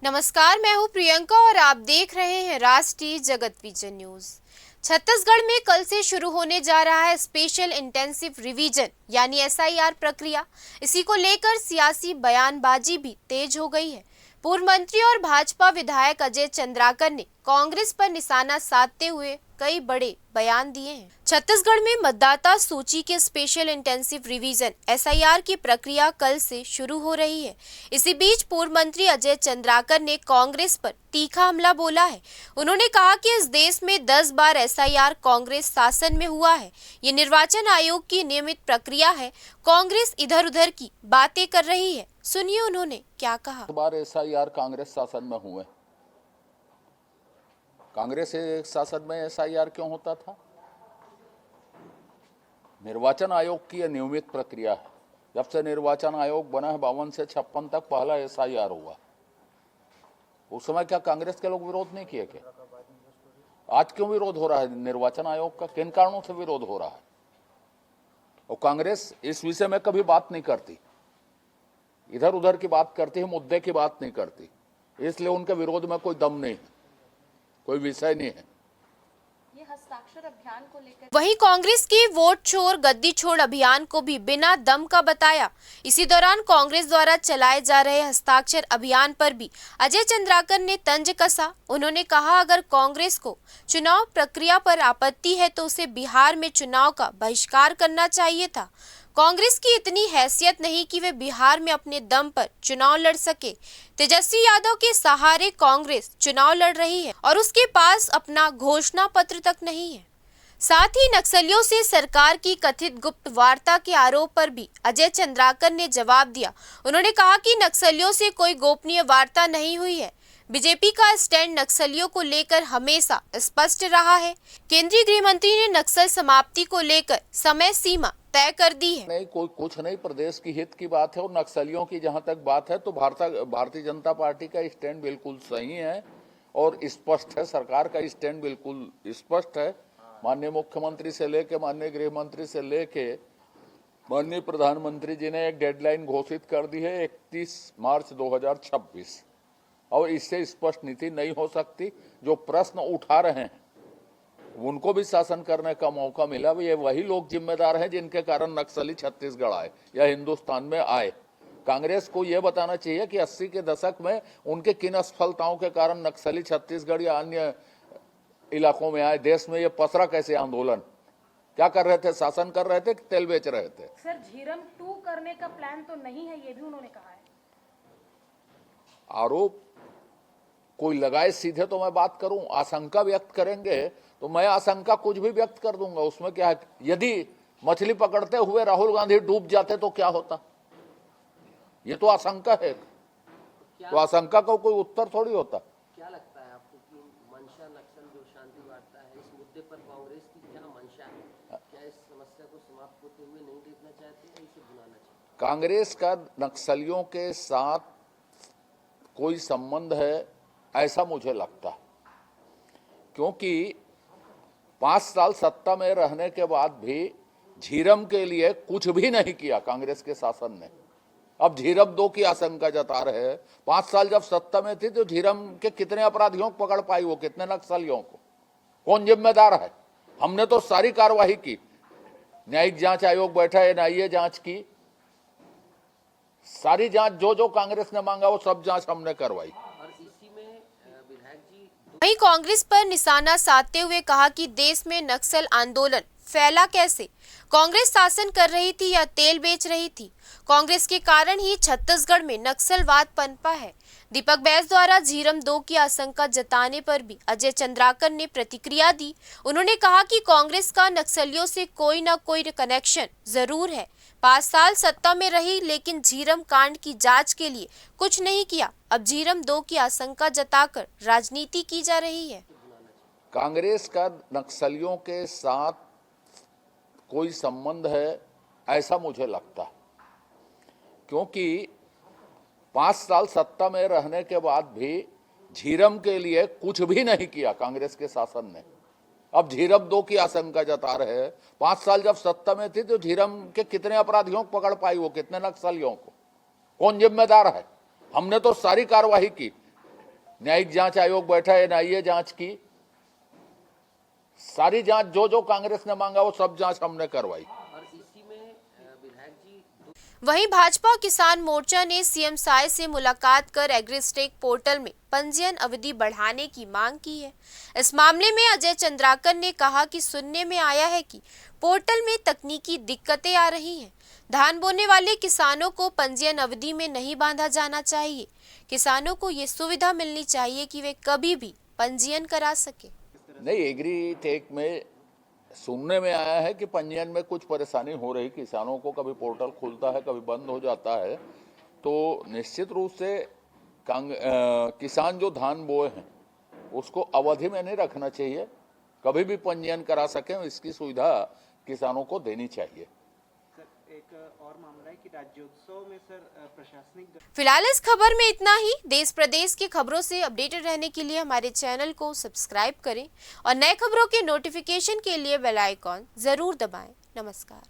नमस्कार, मैं हूं प्रियंका और आप देख रहे हैं राष्ट्रीय जगत विजन न्यूज। छत्तीसगढ़ में कल से शुरू होने जा रहा है स्पेशल इंटेंसिव रिवीजन यानी एसआईआर प्रक्रिया। इसी को लेकर सियासी बयानबाजी भी तेज हो गई है। पूर्व मंत्री और भाजपा विधायक अजय चंद्राकर ने कांग्रेस पर निशाना साधते हुए कई बड़े बयान दिए हैं। छत्तीसगढ़ में मतदाता सूची के स्पेशल इंटेंसिव रिवीजन एसआईआर की प्रक्रिया कल से शुरू हो रही है। इसी बीच पूर्व मंत्री अजय चंद्राकर ने कांग्रेस पर तीखा हमला बोला है। उन्होंने कहा कि इस देश में 10 बार एसआईआर कांग्रेस शासन में हुआ है। ये निर्वाचन आयोग की नियमित प्रक्रिया है। कांग्रेस इधर उधर की बातें कर रही है। सुनिए उन्होंने क्या कहा। बार एसआईआर कांग्रेस शासन में हुए। कांग्रेस शासन में एसआईआर क्यों होता था? निर्वाचन आयोग की यह नियमित प्रक्रिया है। जब से निर्वाचन आयोग बना है 52 से 56 तक पहला एसआईआर हुआ। उस समय क्या कांग्रेस के लोग विरोध नहीं किए? क्या आज क्यों विरोध हो रहा है निर्वाचन आयोग का? किन कारणों से विरोध हो रहा है? और कांग्रेस इस विषय में कभी बात नहीं करती, इधर उधर की बात करती है, मुद्दे की बात नहीं करती। इसलिए उनके विरोध में कोई दम नहीं है, कोई विषय नहीं है। ये हस्ताक्षर अभियान को लेकर वहीं कांग्रेस की वोट छोड़ गद्दी छोड़ अभियान को भी बिना दम का बताया। इसी दौरान कांग्रेस द्वारा चलाए जा रहे हस्ताक्षर अभियान पर भी अजय चंद्राकर ने तंज कसा। उन्होंने कहा, अगर कांग्रेस को चुनाव प्रक्रिया पर आपत्ति है तो उसे बिहार में चुनाव का बहिष्कार करना चाहिए था। कांग्रेस की इतनी हैसियत नहीं कि वे बिहार में अपने दम पर चुनाव लड़ सके। तेजस्वी यादव के सहारे कांग्रेस चुनाव लड़ रही है और उसके पास अपना घोषणा पत्र तक नहीं है। साथ ही नक्सलियों से सरकार की कथित गुप्त वार्ता के आरोप पर भी अजय चंद्राकर ने जवाब दिया। उन्होंने कहा कि नक्सलियों से कोई गोपनीय वार्ता नहीं हुई है। बीजेपी का स्टैंड नक्सलियों को लेकर हमेशा स्पष्ट रहा है। केंद्रीय गृह मंत्री ने नक्सल समाप्ति को लेकर समय सीमा तय कर दी है। नहीं, कोई कुछ नहीं, प्रदेश की हित की बात है। और नक्सलियों की जहां तक बात है तो भारतीय जनता पार्टी का स्टैंड बिल्कुल सही है और स्पष्ट है। सरकार का स्टैंड बिल्कुल स्पष्ट है। माननीय मुख्यमंत्री से लेके माननीय गृह मंत्री से लेके माननीय प्रधानमंत्री जी ने एक डेडलाइन घोषित कर दी है 31 मार्च 2026 और इससे स्पष्ट नीति नहीं हो सकती। जो प्रश्न उठा रहे हैं उनको भी शासन करने का मौका मिला। ये वही लोग जिम्मेदार हैं जिनके कारण नक्सली छत्तीसगढ़ आए या हिंदुस्तान में आए। कांग्रेस को यह बताना चाहिए कि 80 के दशक में उनके किन असफलताओं के कारण नक्सली छत्तीसगढ़ या अन्य इलाकों में आए। देश में ये पसरा कैसे आंदोलन? क्या कर रहे थे? शासन कर रहे थे कि तेल बेच रहे थे? सर, झीरम 2 करने का प्लान तो नहीं है, ये भी उन्होंने कहा है। आरोप कोई लगाए सीधे तो मैं बात करूं, आशंका व्यक्त करेंगे तो मैं आशंका कुछ भी व्यक्त कर दूंगा। उसमें क्या है? यदि मछली पकड़ते हुए राहुल गांधी डूब जाते तो क्या होता? ये तो आशंका है। तो आशंका का कोई उत्तर थोड़ी होता। क्या लगता है आपको कि मंशा नक्सल जो शांति वार्ता है, इस मुद्दे पर कांग्रेस की क्या मंशा है? क्या इस समस्या को समाप्त होते हुए नहीं देखना चाहते या इसे भुलाना चाहते? कांग्रेस का नक्सलियों के साथ कोई संबंध है ऐसा मुझे लगता है, क्योंकि 5 साल सत्ता में रहने के बाद भी झीरम के लिए कुछ भी नहीं किया कांग्रेस के शासन ने। अब झीरम 2 की आशंका जता रहे हैं। 5 साल जब सत्ता में थी तो झीरम के कितने अपराधियों को पकड़ पाई? वो कितने नक्सलियों को? कौन जिम्मेदार है? हमने तो सारी कार्रवाई की। न्यायिक जांच आयोग बैठा है, एनआईए जांच की, सारी जांच जो कांग्रेस ने मांगा वो सब जांच हमने करवाई। वहीं कांग्रेस पर निशाना साधते हुए कहा कि देश में नक्सल आंदोलन फैला कैसे? कांग्रेस शासन कर रही थी या तेल बेच रही थी? कांग्रेस के कारण ही छत्तीसगढ़ में नक्सलवाद पनपा है। दीपक बैस द्वारा झीरम 2 की आशंका जताने पर भी अजय चंद्राकर ने प्रतिक्रिया दी। उन्होंने कहा कि कांग्रेस का नक्सलियों से कोई न कोई कनेक्शन जरूर है। 5 साल सत्ता में रही लेकिन झीरम कांड की जांच के लिए कुछ नहीं किया। अब झीरम 2 की आशंका जताकर राजनीति की जा रही है। कांग्रेस का नक्सलियों के साथ कोई संबंध है ऐसा मुझे लगता है, क्योंकि 5 साल सत्ता में रहने के बाद भी झीरम के लिए कुछ भी नहीं किया कांग्रेस के शासन ने। अब झीरम 2 की आशंका जता रहे हैं। 5 साल जब सत्ता में थी तो झीरम के कितने अपराधियों को पकड़ पाई, वो कितने नक्सलियों को, कौन जिम्मेदार है? हमने तो सारी कार्रवाई की, न्यायिक जांच आयोग बैठा, एनआईए जांच की, सारी जांच जो कांग्रेस ने मांगा वो सब जांच हमने करवाई। और इसी में विधायक जी वहीं भाजपा किसान मोर्चा ने सीएम साय से मुलाकात कर एग्रीस्टेक पोर्टल में पंजीयन अवधि बढ़ाने की मांग की है। इस मामले में अजय चंद्राकर ने कहा कि सुनने में आया है कि पोर्टल में तकनीकी दिक्कतें आ रही हैं। धान बोने वाले किसानों को पंजीयन अवधि में नहीं बांधा जाना चाहिए। किसानों को ये सुविधा मिलनी चाहिए कि वे कभी भी पंजीयन करा सके। नहीं, एग्रीटेक में सुनने में आया है कि पंजीयन में कुछ परेशानी हो रही किसानों को, कभी पोर्टल खुलता है कभी बंद हो जाता है। तो निश्चित रूप से किसान जो धान बोए हैं उसको अवधि में नहीं रखना चाहिए, कभी भी पंजीयन करा सकें, इसकी सुविधा किसानों को देनी चाहिए। सर एक और मामला है कि राज्योत्सव में सर प्रशासनिक फिलहाल इस खबर में इतना ही। देश प्रदेश की खबरों से अपडेटेड रहने के लिए हमारे चैनल को सब्सक्राइब करें और नए खबरों के नोटिफिकेशन के लिए बेल आइकॉन जरूर दबाएं। नमस्कार।